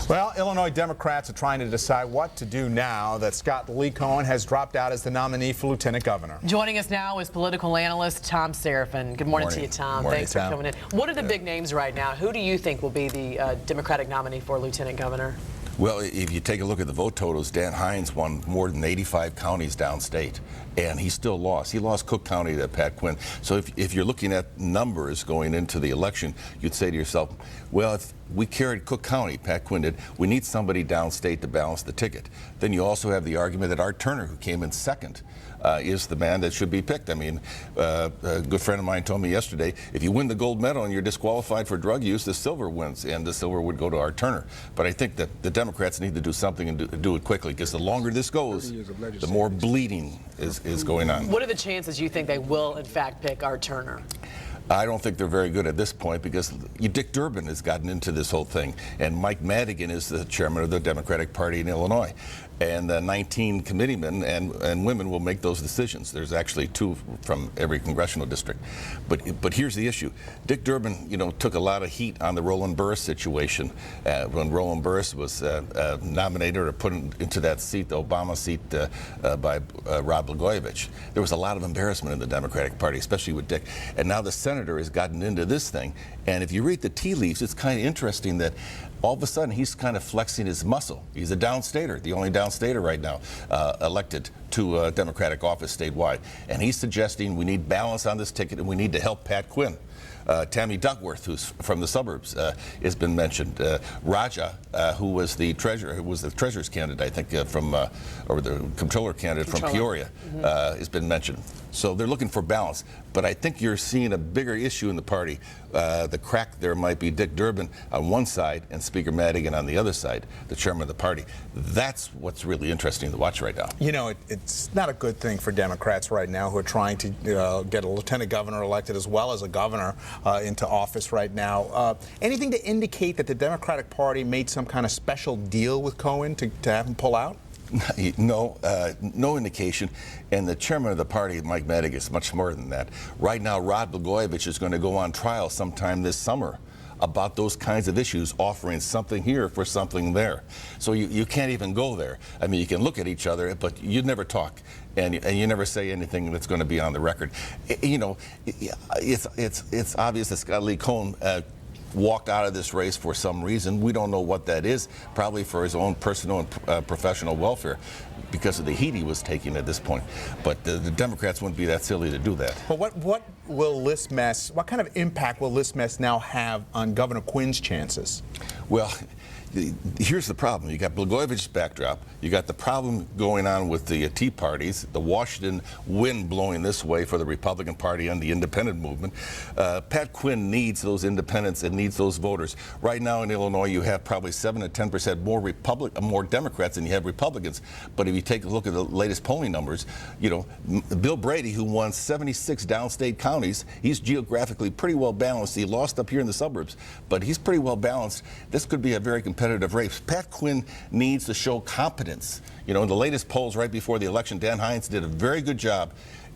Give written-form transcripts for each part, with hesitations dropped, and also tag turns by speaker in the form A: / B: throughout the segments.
A: Well, Illinois Democrats are trying to decide what to do now that Scott Lee Cohen has dropped out as the nominee for lieutenant governor.
B: Joining us now is political analyst Thom Serafin. Good morning to you, Tom.
A: Morning,
B: Thanks
A: Tom.
B: for coming in. What are the big names right now? Who do you think will be the Democratic nominee for lieutenant governor?
C: Well, if you take a look at the vote totals, Dan Hines won more than 85 counties downstate, and he still lost. He lost Cook County to Pat Quinn. So if you're looking at numbers going into the election, you'd say to yourself, well, if we carried Cook County, Pat Quinn did, we need somebody downstate to balance the ticket. Then you also have the argument that Art Turner, who came in second, is the man that should be picked. I mean, a good friend of mine told me yesterday, if you win the gold medal and you're disqualified for drug use, the silver wins, and the silver would go to Art Turner. But I think that the Democrats need to do something and do it quickly, because the longer this goes, the more bleeding is going on.
B: What are the chances you think they will, in fact, pick Art Turner?
C: I don't think they're very good at this point, because Dick Durbin has gotten into this whole thing, and Mike Madigan is the chairman of the Democratic Party in Illinois. And 19 committeemen and women will make those decisions. There's actually 2 from every congressional district. But here's the issue. Dick Durbin, took a lot of heat on the Roland Burris situation when Roland Burris was nominated or put into that seat, the Obama seat, by Rod Blagojevich. There was a lot of embarrassment in the Democratic Party, especially with Dick. And now the senator has gotten into this thing. And if you read the tea leaves, it's kind of interesting that all of a sudden he's kind of flexing his muscle. He's a downstater, the only downstater right now elected to a Democratic office statewide. And he's suggesting we need balance on this ticket and we need to help Pat Quinn. Tammy Duckworth, who's from the suburbs, has been mentioned. Raja, who was the treasurer's candidate, I think, or the comptroller candidate from Peoria, has been mentioned. So they're looking for balance. But I think you're seeing a bigger issue in the party. The crack there might be Dick Durbin on one side and Speaker Madigan on the other side, the chairman of the party. That's what's really interesting to watch right now.
A: It's not a good thing for Democrats right now, who are trying to get a lieutenant governor elected as well as a governor into office right now. Anything to indicate that the Democratic Party made some kind of special deal with Cohen to have him pull out?
C: No, no indication. And the chairman of the party, Mike Madigan, is much more than that. Right now, Rod Blagojevich is going to go on trial sometime this summer about those kinds of issues, offering something here for something there. So you can't even go there. I mean, you can look at each other, but you never talk, and you never say anything that's going to be on the record. It's obvious that Scott Lee Cohen walked out of this race for some reason. We don't know what that is, probably for his own personal and professional welfare, because of the heat he was taking at this point. But the Democrats wouldn't be that silly to do that.
A: But what kind of impact will this mess now have on Governor Quinn's chances?
C: Well, here's the problem. You got Blagojevich's backdrop. You got the problem going on with the Tea parties, the Washington wind blowing this way for the Republican Party and the independent movement. Pat Quinn needs those independents and needs those voters. Right now in Illinois, you have probably 7 to 10% more Democrats than you have Republicans. But if you take a look at the latest polling numbers, Bill Brady, who won 76 downstate counties, he's geographically pretty well balanced. He lost up here in the suburbs, but he's pretty well balanced. This could be a very competitive race. Pat Quinn needs to show competence. In the latest polls right before the election, Dan Hines did a very good job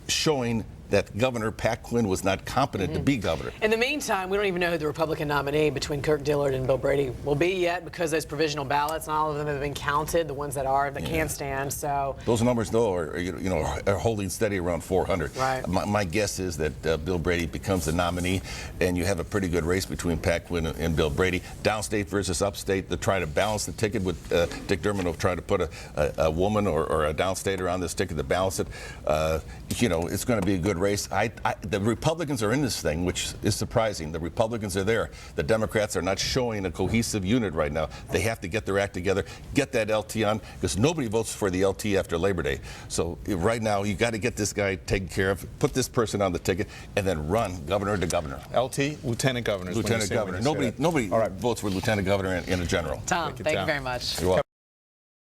C: showing that Governor Pat Quinn was not competent to be governor.
B: In the meantime, we don't even know who the Republican nominee between Kirk Dillard and Bill Brady will be yet, because those provisional ballots, and all of them have been counted, the ones that can stand. So
C: those numbers, though, are holding steady around 400.
B: Right.
C: My guess is that Bill Brady becomes the nominee, and you have a pretty good race between Pat Quinn and Bill Brady. Downstate versus upstate, they're trying to balance the ticket with Dick Durbin will try to put a woman or a downstater on this ticket to balance it. It's going to be a good race. The Republicans are in this thing, which is surprising. The Republicans are there. The Democrats are not showing a cohesive unit right now. They have to get their act together, get that LT on, because nobody votes for the LT after Labor Day. So right now, you got to get this guy taken care of, put this person on the ticket, and then run governor to governor.
A: LT, lieutenant governor.
C: Lieutenant governor. Nobody votes for lieutenant governor in a general.
B: Tom, thank you very much.
C: You're welcome.